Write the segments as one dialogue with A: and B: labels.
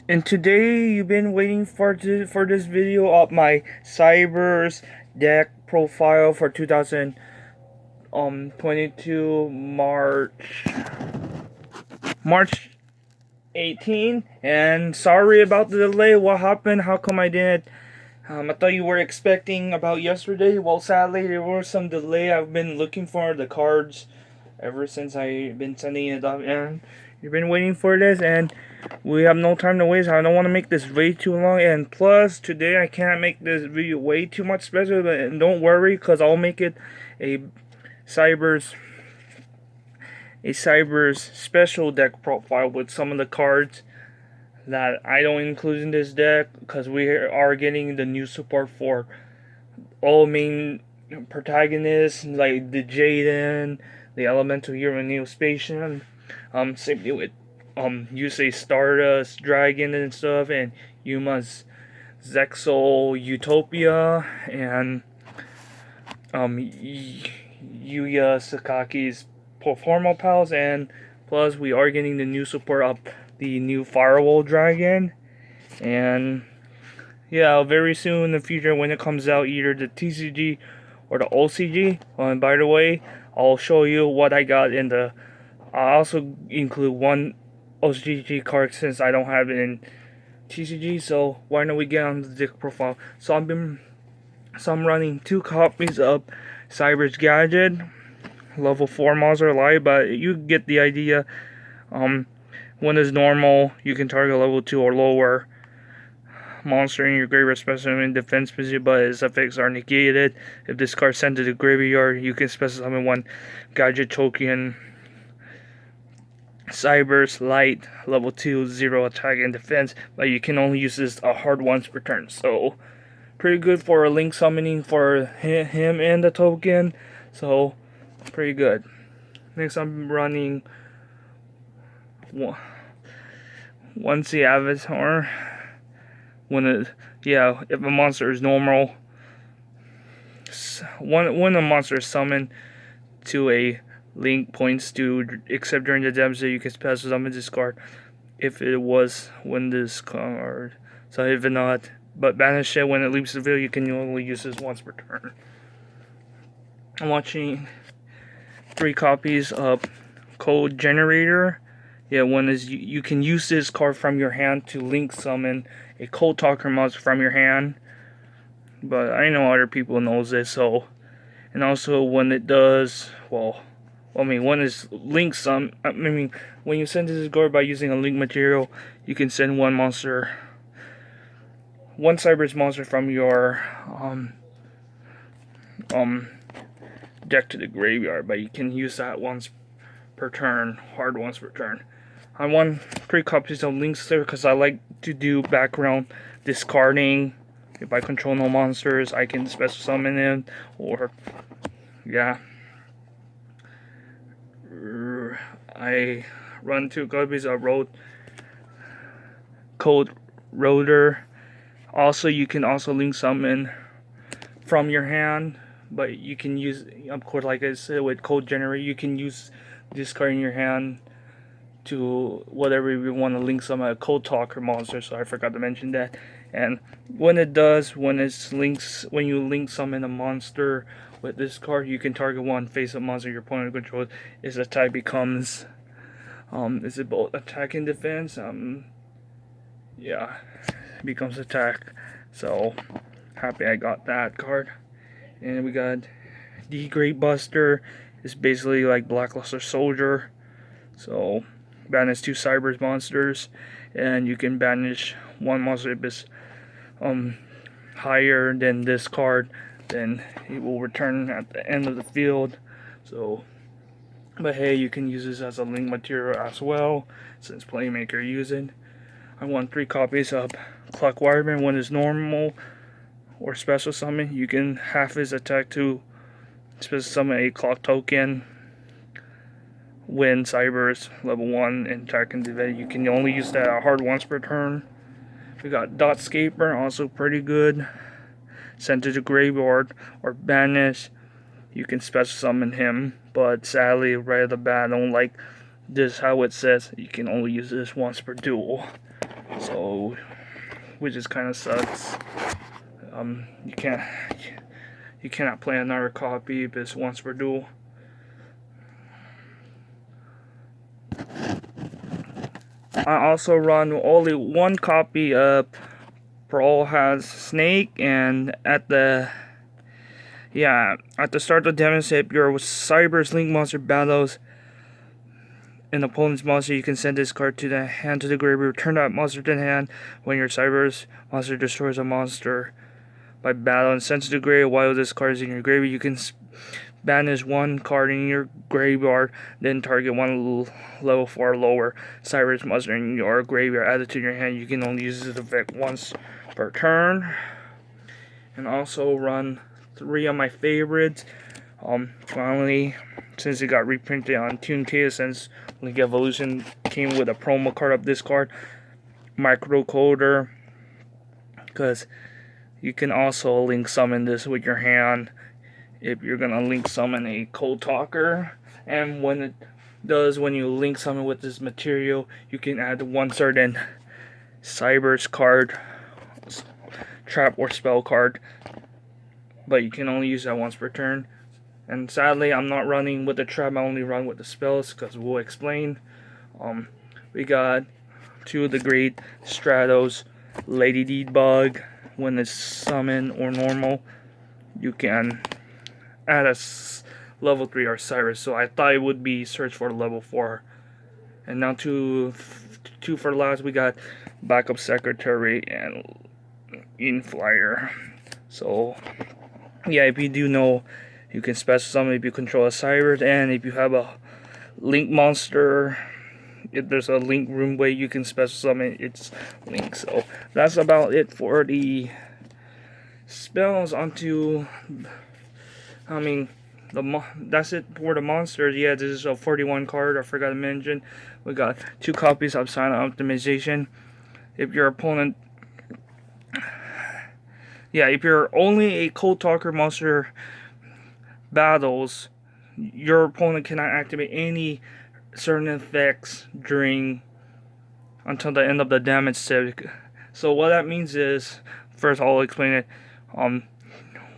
A: And today you've been waiting for this video of my Cyberse deck profile for 2022 March 18. And sorry about the delay. What happened? How come I didn't? I thought you were expecting about yesterday. Well, sadly there was some delay. I've been looking for the cards ever since I've been sending it up, and you've been waiting for this, and we have no time to waste. I don't want to make this way too long, and plus today I can't make this video way too much special, but don't worry, because I'll make it a Cyberse special deck profile with some of the cards that I don't include in this deck, because we are getting the new support for all main protagonists like the Jaden, the Elemental Hero Neospatian. Same thing with Yusei Stardust, Dragon and stuff, and Yuma's Zexal Utopia, and Yuya Sakaki's Performal Pals, and plus we are getting the new support of the new Firewall Dragon, and yeah, very soon in the future when it comes out, either the TCG or the OCG. And by the way, I'll show you what I got in the. I also include one OCG card since I don't have it in TCG. So why don't we get on the deck profile? So I'm running 2 copies of Cyberse Gadget, level 4 monster live, but you get the idea. One is normal. You can target level 2 or lower monster in your graveyard specimen in defense position, but its effects are negated. If this card is sent to the graveyard, you can special summon one Gadget token. Cyberse Light, level 2, 0 attack and defense, but you can only use this a hard once per turn. So pretty good for a link summoning for him and the token. So pretty good. Next I'm running once the avatar. If a monster is normal, when a monster is summoned to a link points to, except during the demonstration, you can special summon this card. If it was when this card, so if not, but banish it when it leaves the field, you can only use this once per turn. I'm watching 3 copies of Code Generator. Yeah, one is you can use this card from your hand to link summon a Cold Talker monster from your hand. But I know other people knows this, so. And also when it does, one is link some. When you send this card by using a link material, you can send one Cyberse monster from your deck to the graveyard, but you can use that once per turn, hard once per turn. I want 3 copies of links there because I like to do background discarding. If I control no monsters, I can special summon them, or yeah. I run 2 copies of Code Rotor. Also, you can also link summon from your hand, but you can use, of course, like I said, with Code Generator, you can use this card in your hand to whatever you want to link summon a Cold Talker monster. So I forgot to mention that. And when it does, when you link summon a monster with this card, you can target one face-up monster your opponent controls. Its attack becomes, is it both attack and defense? Yeah, it becomes attack. So happy I got that card. And we got the Great Buster. It's basically like Blackluster Soldier. So banish 2 Cyberse monsters, and you can banish one monster if it's higher than this card, then it will return at the end of the field. So, but hey, you can use this as a link material as well, since Playermaker use it. I want 3 copies of Clock Wireman. One is normal or special summon. You can half his attack to special summon a clock token. When Cyberse level 1 and attack and defense, you can only use that hard once per turn. We got Dotscaper, also pretty good. Sent to the graveyard or banish. You can special summon him, but sadly, right at the bat, I don't like this how it says you can only use this once per duel. so which is kind of sucks. You cannot play another copy if it's once per duel. I also run only one copy of Brawl has Snake, and at the start of the demo step, your Cyberse Link monster battles an opponent's monster. You can send this card to the hand to the graveyard. Return that monster to the hand when your Cyberse monster destroys a monster by battle and sends to the graveyard. While this card is in your graveyard, you can banish one card in your graveyard, then target one level 4 or lower Cyberse monster in your graveyard. Add it to your hand. You can only use this effect once per turn. And also run 3 of my favorites. Finally, since it got reprinted on TuneK, since Link Evolution came with a promo card of this card, Microcoder, because you can also link summon this with your hand if you're gonna link summon a Code Talker. And when it does, when you link summon with this material, you can add one certain Cyberse card, trap or spell card, but you can only use that once per turn. And sadly, I'm not running with the trap, I only run with the spells, because we'll explain. We got 2 of the great Stratos, Lady Deedbug. When it's summon or normal, you can add a level 3 or Cyberse. So I thought it would be search for level 4. And now two for last, we got Backup Secretary and Inflyer. So yeah, if you do know, you can special summon if you control a Cyberse, and if you have a Link monster, if there's a Link room way, you can special summon its Link. So that's about it for the spells. Onto, that's it for the monsters. Yeah, this is a 41 card, I forgot to mention. We got 2 copies of Silent Optimization. If your opponent, if you're only a Code Talker monster battles, your opponent cannot activate any certain effects until the end of the damage step. So what that means is, first I'll explain it.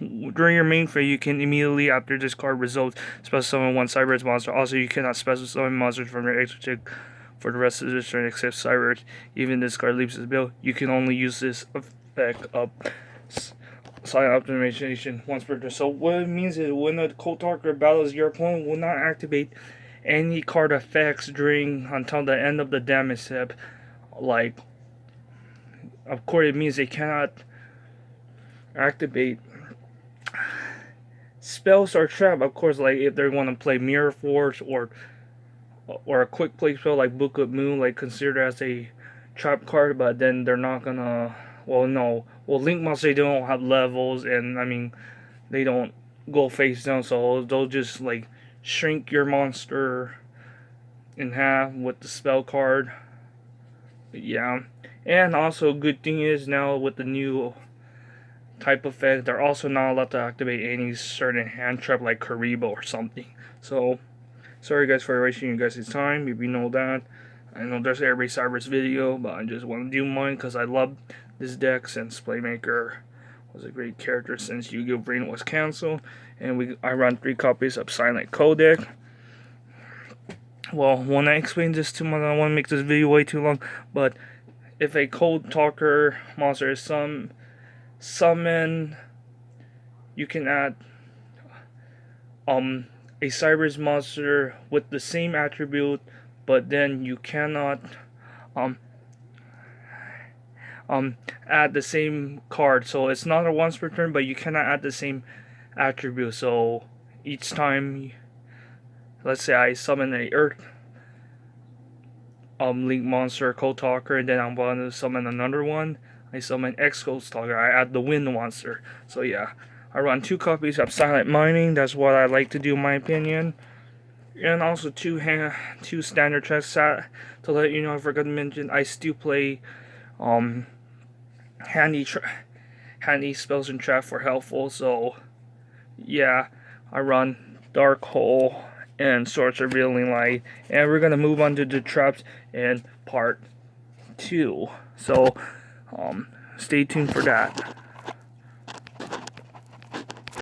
A: During your main phase, you can immediately after this card results special summon one Cyberse monster. Also, you cannot special summon monsters from your extra deck for the rest of this turn except Cyberse. Even this card leaves its build, you can only use this effect of Silent Optimization once per turn. So what it means is, when a Code Talker battles, your opponent will not activate any card effects until the end of the damage step. Like, of course, it means they cannot activate spells or trap. Of course, like if they want to play Mirror Force or a quick play spell like Book of Moon, like considered as a trap card, but then they're not gonna. Well, no. Well, Link monsters, they don't have levels, and they don't go face down, so they'll just like shrink your monster in half with the spell card. Yeah, and also good thing is, now with the new type effect, they're also not allowed to activate any certain hand trap like Karibo or something. So sorry guys for wasting you guys' time. If you know that, I know there's every Cyberse video, but I just want to do mine because I love this deck since Playmaker was a great character since Yu-Gi-Oh! Brain was cancelled. And I run 3 copies of Silent Codec. Well, when I explain this too much, I don't want to make this video way too long, but if a Code Talker monster is summoned, you can add a Cyberse monster with the same attribute, but then you cannot add the same card. So it's not a once per turn, but you cannot add the same attribute. So each time, let's say I summon a Earth Link monster, Code Talker, and then I'm going to summon another one. I summon X Code Talker, I add the Wind monster. So yeah, I run 2 copies of Silent Mining. That's what I like to do, in my opinion. And also 2 standard tracks. To let you know, I forgot to mention, I still play handy spells and trap for helpful. So yeah, I run Dark Hole and Swords Revealing Light, and we're gonna move on to the traps in part 2. So stay tuned for that.